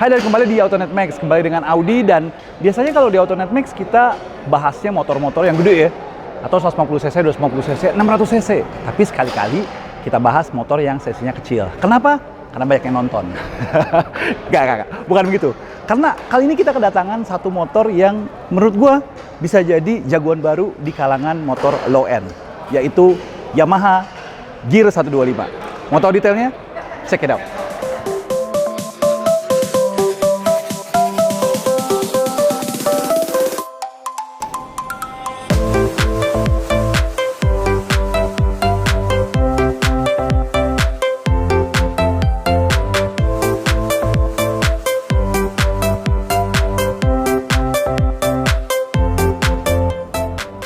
Hai dan kembali di Autonet Max, kembali dengan Audi. Dan biasanya kalau di Autonet Max kita bahasnya motor-motor yang gede ya, atau 150cc, 250cc, 600cc. Tapi sekali-kali kita bahas motor yang cc-nya kecil. Kenapa? Karena banyak yang nonton. Gak, bukan begitu. Karena kali ini kita kedatangan satu motor yang menurut gua bisa jadi jagoan baru di kalangan motor low end, yaitu Yamaha Gear 125. Mau tahu detailnya? Check it out.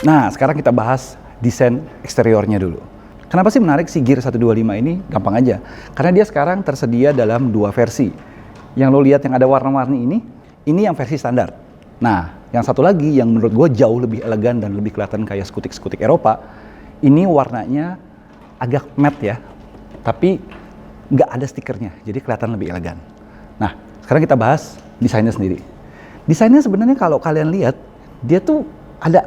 Nah, sekarang kita bahas desain eksteriornya dulu. Kenapa sih menarik si Gear 125 ini? Gampang aja. Karena dia sekarang tersedia dalam dua versi. Yang lo lihat yang ada warna-warni ini yang versi standar. Nah, yang satu lagi yang menurut gue jauh lebih elegan dan lebih kelihatan kayak skutik-skutik Eropa, ini warnanya agak matte ya, tapi nggak ada stikernya, jadi kelihatan lebih elegan. Nah, sekarang kita bahas desainnya sendiri. Desainnya sebenarnya kalau kalian lihat, dia tuh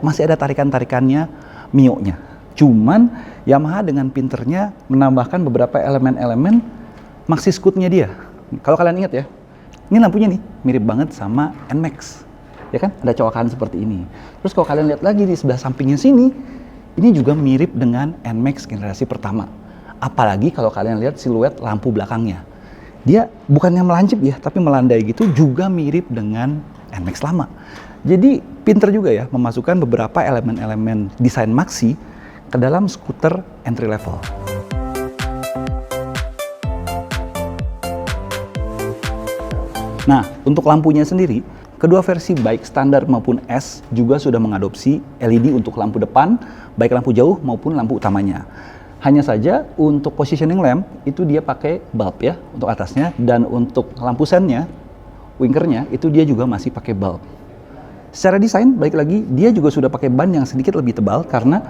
masih ada tarikan-tarikannya Mio-nya. Cuman Yamaha dengan pinternya menambahkan beberapa elemen-elemen maxi scoot-nya dia. Kalau kalian ingat ya, ini lampunya nih mirip banget sama NMAX. Ya kan? Ada cowakan seperti ini. Terus kalau kalian lihat lagi di sebelah sampingnya sini, ini juga mirip dengan NMAX generasi pertama. Apalagi kalau kalian lihat siluet lampu belakangnya. Dia bukannya melancip ya, tapi melandai gitu, juga mirip dengan NMAX lama. Jadi pinter juga ya memasukkan beberapa elemen-elemen desain maxi ke dalam skuter entry level. Nah, untuk lampunya sendiri, kedua versi baik standar maupun S juga sudah mengadopsi LED untuk lampu depan, baik lampu jauh maupun lampu utamanya. Hanya saja untuk positioning lamp itu dia pakai bulb ya untuk atasnya, dan untuk lampu sennya, winkernya itu dia juga masih pakai bulb. Secara desain, balik lagi, dia juga sudah pakai ban yang sedikit lebih tebal karena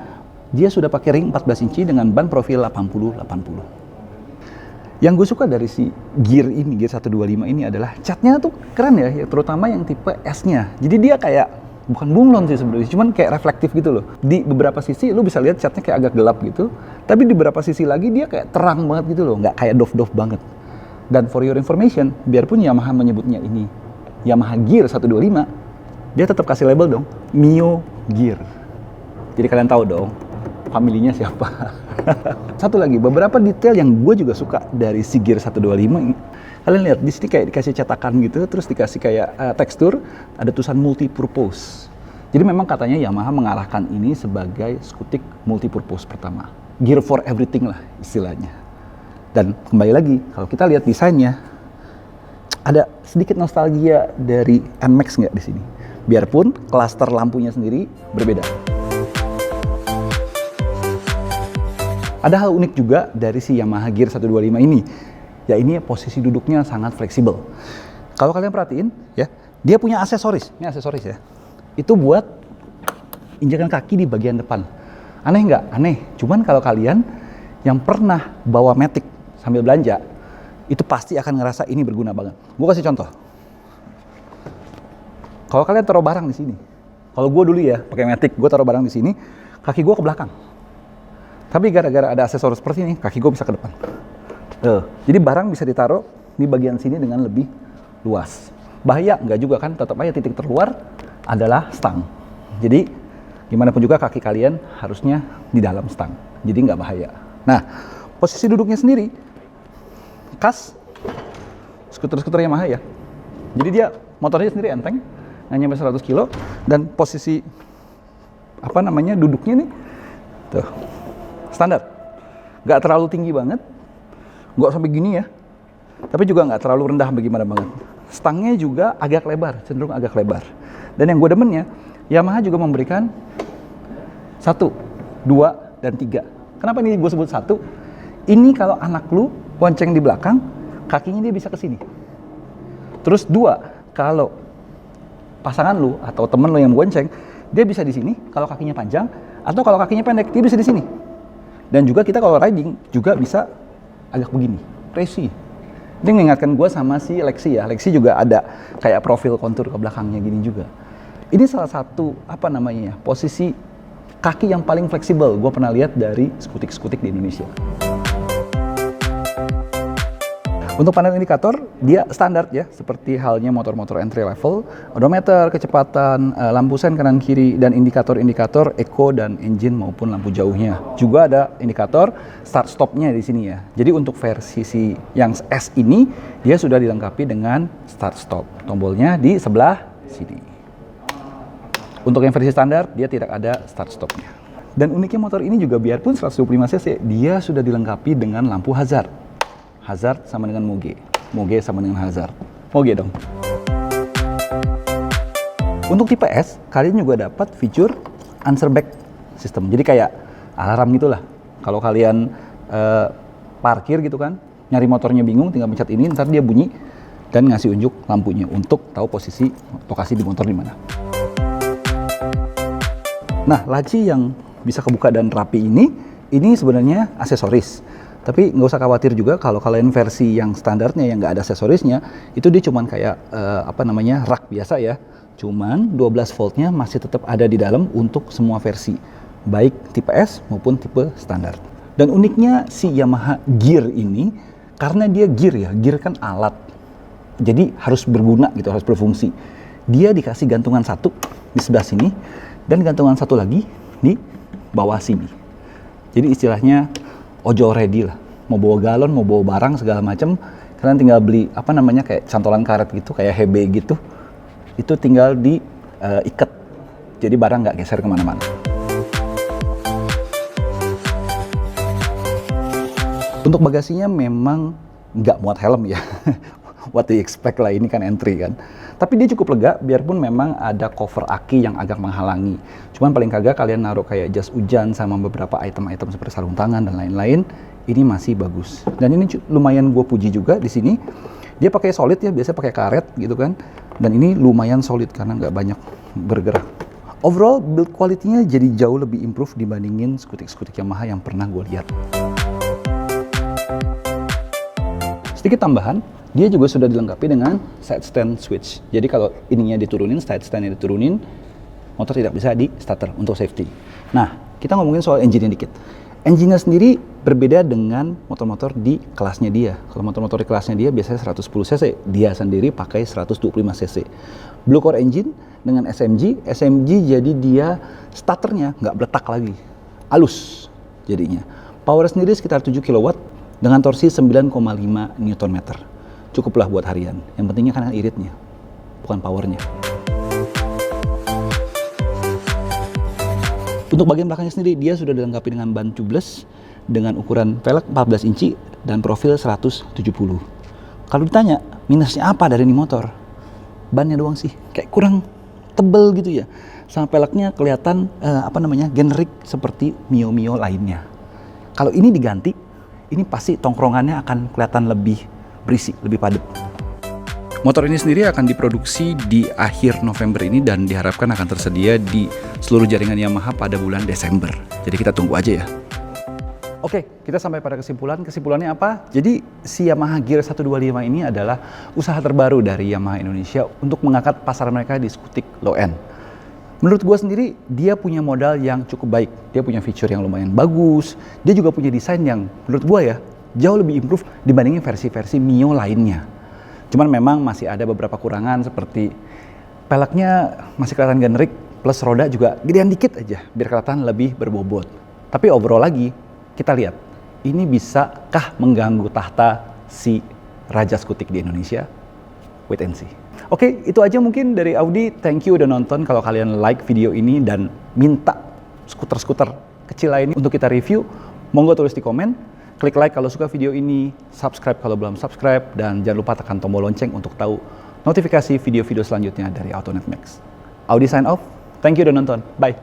dia sudah pakai ring 14 inci dengan ban profil 80-80. Yang gue suka dari si Gear 125 ini adalah catnya tuh keren ya, terutama yang tipe S-nya. Jadi dia kayak, bukan bunglon sih sebenarnya, cuman kayak reflektif gitu loh. Di beberapa sisi lu bisa lihat catnya kayak agak gelap gitu, tapi di beberapa sisi lagi dia kayak terang banget gitu loh, nggak kayak doff-doff banget. Dan for your information, biarpun Yamaha menyebutnya ini Yamaha Gear 125, dia tetap kasih label dong, Mio Gear. Jadi kalian tahu dong, familinya siapa. Satu lagi, beberapa detail yang gue juga suka dari si Gear 125 ini. Kalian lihat, di sini kayak dikasih cetakan gitu, terus dikasih kayak tekstur, ada tulisan multi-purpose. Jadi memang katanya Yamaha mengarahkan ini sebagai skutik multi-purpose pertama. Gear for everything lah istilahnya. Dan kembali lagi, kalau kita lihat desainnya, ada sedikit nostalgia dari NMAX nggak di sini? Biarpun klaster lampunya sendiri berbeda. Ada hal unik juga dari si Yamaha Gear 125 ini, ya ini posisi duduknya sangat fleksibel. Kalau kalian perhatiin, ya dia punya aksesoris, ini aksesoris ya. Itu buat injakan kaki di bagian depan. Aneh nggak? Aneh. Cuman kalau kalian yang pernah bawa Matic sambil belanja, itu pasti akan ngerasa ini berguna banget. Gue kasih contoh. Kalau kalian taruh barang di sini, kalau gue dulu ya pakai Matic, gue taruh barang di sini, kaki gue ke belakang. Tapi gara-gara ada aksesoris seperti ini, kaki gue bisa ke depan. Jadi barang bisa ditaruh di bagian sini dengan lebih luas. Bahaya nggak juga kan? Tetap aja titik terluar adalah stang. Jadi gimana pun juga kaki kalian harusnya di dalam stang. Jadi nggak bahaya. Nah, posisi duduknya sendiri khas skuter-skuter Yamaha ya. Jadi dia motornya sendiri enteng, nggak nyampe 100 kilo, dan posisi duduknya nih tuh standar, nggak terlalu tinggi banget, nggak sampai gini ya, tapi juga nggak terlalu rendah bagaimana banget. Stangnya juga agak lebar, cenderung agak lebar. Dan yang gue demennya, Yamaha juga memberikan 1, 2, dan 3. Kenapa ini gue sebut 1? Ini kalau anak lu bonceng di belakang, kakinya dia bisa ke sini. Terus 2, kalau pasangan lu atau temen lu yang bonceng, dia bisa di sini kalau kakinya panjang, atau kalau kakinya pendek, dia bisa di sini. Dan juga kita kalau riding juga bisa agak begini, racing. Ini mengingatkan gue sama si Lexi ya. Lexi juga ada kayak profil kontur ke belakangnya gini juga. Ini salah satu posisi kaki yang paling fleksibel gue pernah lihat dari skutik-skutik di Indonesia. Untuk panel indikator, dia standar ya, seperti halnya motor-motor entry level, odometer, kecepatan, lampu sen kanan kiri, dan indikator-indikator eco dan engine maupun lampu jauhnya. Juga ada indikator start stopnya di sini ya. Jadi untuk versi yang S ini, dia sudah dilengkapi dengan start stop. Tombolnya di sebelah sini. Untuk yang versi standar, dia tidak ada start stopnya. Dan uniknya motor ini juga biarpun 125 cc, dia sudah dilengkapi dengan lampu hazard. Hazard sama dengan Moge, Moge sama dengan hazard. Moge dong. Untuk tipe S, kalian juga dapat fitur answer back system. Jadi kayak alarm gitulah. Kalau kalian parkir gitu kan, nyari motornya bingung, tinggal pencet ini, ntar dia bunyi dan ngasih unjuk lampunya untuk tahu posisi lokasi di motor di mana. Nah, laci yang bisa kebuka dan rapi ini sebenarnya aksesoris. Tapi nggak usah khawatir juga kalau kalian versi yang standarnya yang nggak ada aksesorisnya, itu dia cuman kayak rak biasa ya. Cuman 12 voltnya masih tetap ada di dalam untuk semua versi, baik tipe S maupun tipe standar. Dan uniknya si Yamaha Gear ini, karena dia gear ya, gear kan alat, jadi harus berguna gitu, harus berfungsi. Dia dikasih gantungan satu di sebelah sini dan gantungan satu lagi di bawah sini. Jadi istilahnya ojo ready lah, mau bawa galon, mau bawa barang segala macam, kalian tinggal beli kayak cantolan karet gitu, kayak hebe gitu, itu tinggal diikat, jadi barang nggak geser kemana-mana. Untuk bagasinya memang nggak muat helm ya, what do you expect lah, ini kan entry kan. Tapi dia cukup lega, biarpun memang ada cover aki yang agak menghalangi. Cuman paling kagak kalian naruh kayak jas hujan sama beberapa item-item seperti sarung tangan dan lain-lain, ini masih bagus. Dan ini lumayan gue puji juga di sini. Dia pakai solid ya, biasanya pakai karet gitu kan. Dan ini lumayan solid karena nggak banyak bergerak. Overall build quality-nya jadi jauh lebih improve dibandingin skutik-skutik Yamaha yang pernah gue lihat. Sedikit tambahan, dia juga sudah dilengkapi dengan side stand switch. Jadi kalau ininya diturunin, side stand-nya diturunin, motor tidak bisa di starter untuk safety. Nah, kita ngomongin soal engine-nya dikit. Engine-nya sendiri berbeda dengan motor-motor di kelasnya dia. Kalau motor-motor di kelasnya dia biasanya 110 cc, dia sendiri pakai 125 cc. Blue Core engine dengan SMG jadi dia starternya nggak beletak lagi, halus jadinya. Power sendiri sekitar 7 kW dengan torsi 9,5 Nm. Cukuplah buat harian. Yang pentingnya kan iritnya, bukan powernya. Untuk bagian belakangnya sendiri, dia sudah dilengkapi dengan ban tubeless dengan ukuran velg 14 inci dan profil 170. Kalau ditanya, minusnya apa dari ini motor? Bannya doang sih, kayak kurang tebel gitu ya. Sama velgnya kelihatan generik seperti Mio lainnya. Kalau ini diganti, ini pasti tongkrongannya akan kelihatan lebih berisi, lebih padat. Motor ini sendiri akan diproduksi di akhir November ini dan diharapkan akan tersedia di seluruh jaringan Yamaha pada bulan Desember. Jadi kita tunggu aja ya. Oke, kita sampai pada kesimpulan. Kesimpulannya apa? Jadi si Yamaha Gear 125 ini adalah usaha terbaru dari Yamaha Indonesia untuk mengangkat pasar mereka di skutik low end. Menurut gue sendiri, dia punya modal yang cukup baik. Dia punya fitur yang lumayan bagus. Dia juga punya desain yang menurut gue ya, jauh lebih improve dibandingin versi-versi Mio lainnya. Cuman memang masih ada beberapa kurangan seperti peleknya masih kelihatan generik, plus roda juga gedean dikit aja biar kelihatan lebih berbobot. Tapi overall lagi, kita lihat, ini bisakah mengganggu tahta si Raja Skutik di Indonesia? Wait and see. Oke, itu aja mungkin dari Audi. Thank you udah nonton. Kalau kalian like video ini dan minta skuter-skuter kecil lainnya untuk kita review, monggo tulis di komen. Klik like kalau suka video ini, subscribe kalau belum subscribe, dan jangan lupa tekan tombol lonceng untuk tahu notifikasi video-video selanjutnya dari Autonet Max. Audi sign off. Thank you udah nonton. Bye.